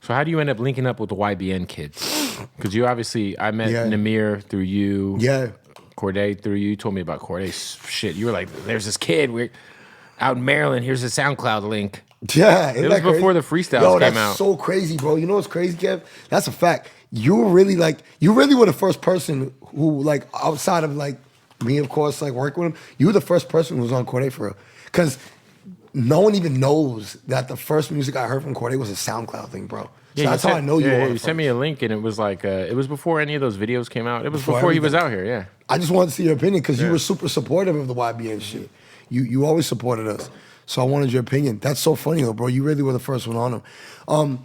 So how do you end up linking up with the YBN kids? Because you obviously, I met Nahmir through you. Yeah. Corday through you. You told me about Corday's shit. You were like, there's this kid. We're out in Maryland. Here's a SoundCloud link. Yeah. It was before the freestyles came out. That's so crazy, bro. You know what's crazy, Kev? That's a fact. You were really the first person who, like, outside of, like, me, of course, like, working with him, you were the first person who was on Corday for real. Because no one even knows that the first music I heard from Corday was a SoundCloud thing, bro. So that's how I know you were. You sent me a link, and it was like, it was before any of those videos came out. It was before he was out here, yeah. I just wanted to see your opinion because you were super supportive of the YBN shit. You always supported us. So I wanted your opinion. That's so funny, though, bro. You really were the first one on him.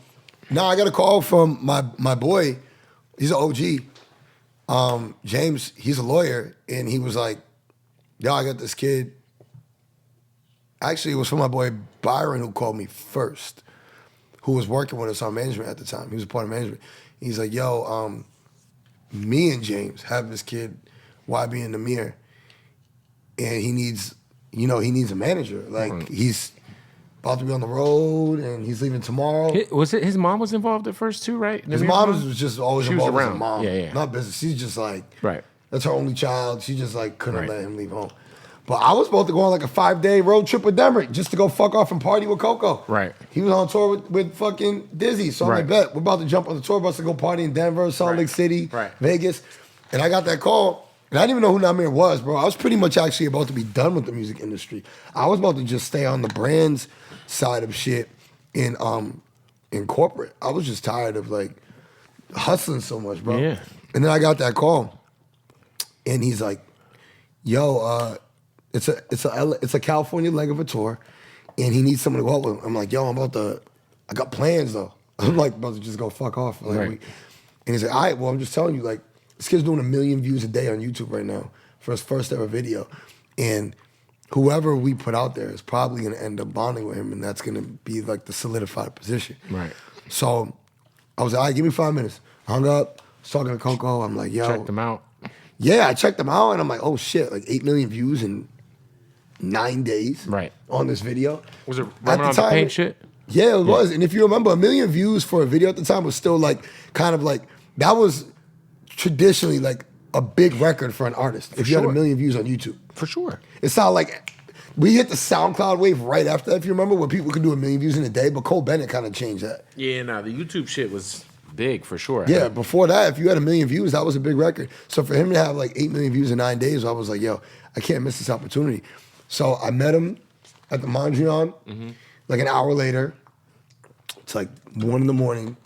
Now I got a call from my boy. He's an OG. James, he's a lawyer, and he was like, yo, I got this kid. Actually, it was from my boy Byron who called me first, who was working with us on management at the time. He was a part of management. He's like, yo, me and James have this kid, YBN Nahmir, and he needs a manager. Like, he's about to be on the road, and he's leaving tomorrow. His mom was involved at first too, right? His mom was just always involved around. As a mom. Yeah. Not business. She's just like, right. That's her only child. She just like couldn't let him leave home. But I was supposed to go on like a 5-day road trip with Demrick just to go fuck off and party with Coco. Right. He was on tour with fucking Dizzy. So I'm like, bet, we're about to jump on the tour bus to go party in Denver, Salt Lake City, Vegas. And I got that call. And I didn't even know who Nahmir was, bro. I was pretty much actually about to be done with the music industry. I was about to just stay on the brands side of shit in corporate. I was just tired of like hustling so much, bro. Yeah. And then I got that call. And he's like, yo, it's a California leg of a tour, and he needs someone to go out with him. I'm like, yo, I got plans though. I'm like about to just go fuck off. Like, and he's like, all right, well, I'm just telling you, like, this kid's doing 1 million views a day on YouTube right now for his first ever video. And whoever we put out there is probably gonna end up bonding with him, and that's gonna be like the solidified position. Right. So I was like, all right, give me 5 minutes. I hung up, was talking to Coco. I'm like, yo. Checked them out. Yeah, I checked them out, and I'm like, oh shit, like 8 million views in 9 days on this video. Was it running off the paint shit? Yeah, it was. And if you remember, 1 million views for a video at the time was still like, kind of like, that was traditionally like a big record for an artist. If you had 1 million views on YouTube. For sure. It's not like, we hit the SoundCloud wave right after that, if you remember, where people could do 1 million views in a day, but Cole Bennett kind of changed that. Yeah, no, the YouTube shit was big for sure. Yeah, before that, if you had 1 million views, that was a big record. So for him to have like 8 million views in 9 days, I was like, yo, I can't miss this opportunity. So I met him at the Mondrian, like an hour later. It's like 1 in the morning.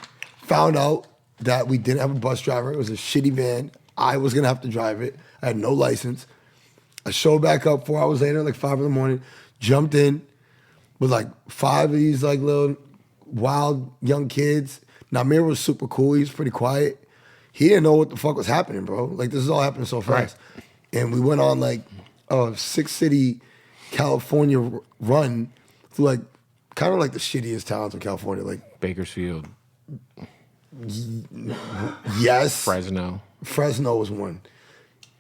Found out that we didn't have a bus driver. It was a shitty van. I was gonna have to drive it. I had no license. I showed back up 4 hours later, like 5 in the morning, jumped in with like 5 of these like little wild young kids. Nahmir was super cool. He was pretty quiet. He didn't know what the fuck was happening, bro. Like, this is all happening so fast. And we went on like a 6-city California run through like kind of like the shittiest towns in California, like Bakersfield. Yes. Fresno was one.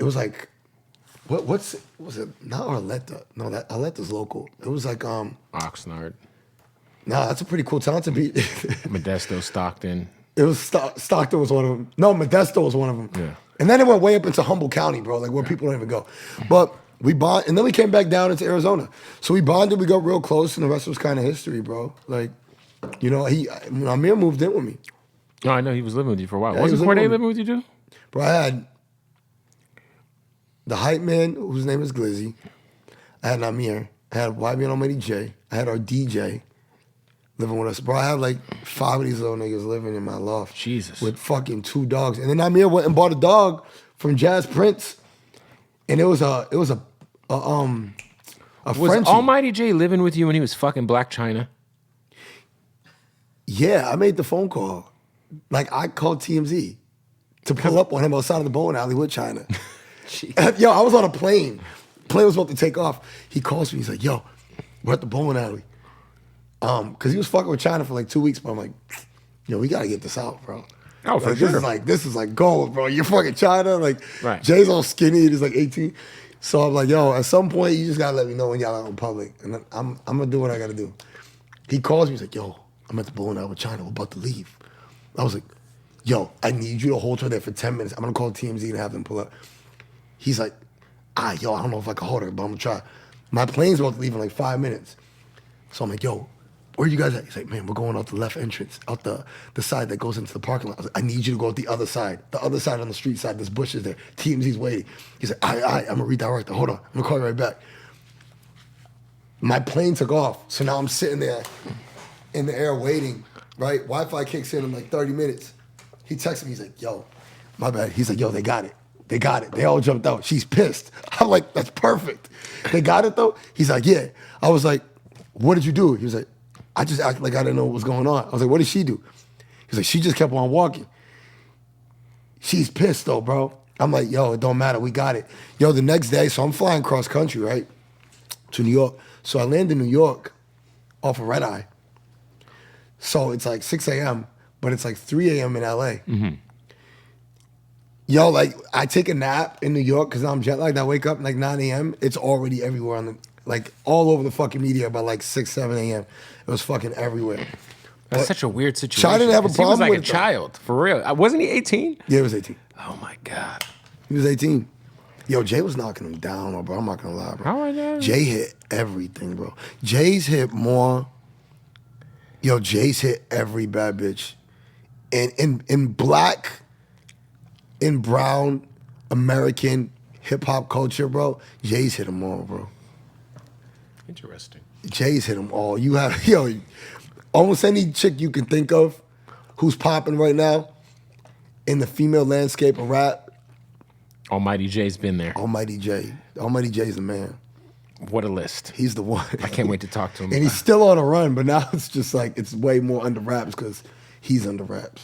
It was like, what was it? Not Arleta. No, that Arleta's local. It was like Oxnard. Nah, that's a pretty cool town to be. Modesto, Stockton. It was Stockton was one of them. No, Modesto was one of them. Yeah. And then it went way up into Humboldt County, bro, like where people don't even go. But we bond, and then we came back down into Arizona. So we bonded, we got real close, and the rest was kind of history, bro. Like, you know, Nahmir moved in with me. No, I know he was living with you for a while. Yeah, Wasn't Corday living with you too? Bro, I had the hype man, whose name is Glizzy. I had Nahmir. I had YBN Almighty J. I had our DJ living with us. Bro, I had like 5 of these little niggas living in my loft. Jesus. With fucking 2 dogs. And then Nahmir went and bought a dog from Jazz Prince. And it was a Frenchie. Was Almighty J living with you when he was fucking Blac Chyna? Yeah, I made the phone call. Like, I called TMZ to pull up on him outside of the bowling alley with Chyna. Yo, I was on a plane. Plane was about to take off. He calls me. He's like, yo, we're at the bowling alley. Because he was fucking with Chyna for like 2 weeks. But I'm like, yo, we got to get this out, bro. Oh, for like, sure. This is like gold, bro. You're fucking Chyna. Like, right. Jay's all skinny. He's like 18. So I'm like, yo, at some point, you just got to let me know when y'all out in public. And I'm going to do what I got to do. He calls me. He's like, yo, I'm at the bowling alley with Chyna. We're about to leave. I was like, yo, I need you to hold her there for 10 minutes. I'm gonna call TMZ and have them pull up. He's like, yo, I don't know if I can hold her, but I'm gonna try. My plane's about to leave in like 5 minutes. So I'm like, yo, where you guys at? He's like, man, we're going out the left entrance, out the side that goes into the parking lot. I was like, I need you to go out the other side on the street side. There's bushes there. TMZ's waiting. He's like, all right, I'm gonna redirect her. Hold on, I'm gonna call you right back. My plane took off, so now I'm sitting there in the air waiting, right? Wi-Fi kicks in like 30 minutes. He texts me, he's like, yo, my bad. He's like, yo, they got it. They got it. They all jumped out. She's pissed. I'm like, that's perfect. They got it though? He's like, yeah. I was like, what did you do? He was like, I just acted like I didn't know what was going on. I was like, what did she do? He's like, she just kept on walking. She's pissed though, bro. I'm like, yo, it don't matter. We got it. Yo, the next day, so I'm flying cross country, right? To New York. So I land in New York off of red eye. So it's like 6 a.m., but it's like 3 a.m. in LA. Mm-hmm. Yo, like I take a nap in New York because I'm jet lagged. I wake up like 9 a.m. It's already everywhere like all over the fucking media by like 6, 7 a.m. It was fucking everywhere. That's But such a weird situation. China didn't have a 'cause problem He was like with a it, child, for real. Wasn't he 18? Yeah, he was 18. Oh my God. He was 18. Yo, Jay was knocking him down, bro. I'm not gonna lie, bro. How I know? Jay hit everything, bro. Jay's hit more. Yo, Jay's hit every bad bitch. And in black, in brown, American hip-hop culture, bro, Jay's hit them all, bro. Interesting. Jay's hit them all. You have, yo, almost any chick you can think of who's popping right now in the female landscape of rap, Almighty J's been there. Almighty Jay. Almighty Jay's the man. What a list. He's the one. I can't wait to talk to him. And he's still on a run, but now it's just like, it's way more under wraps because he's under wraps.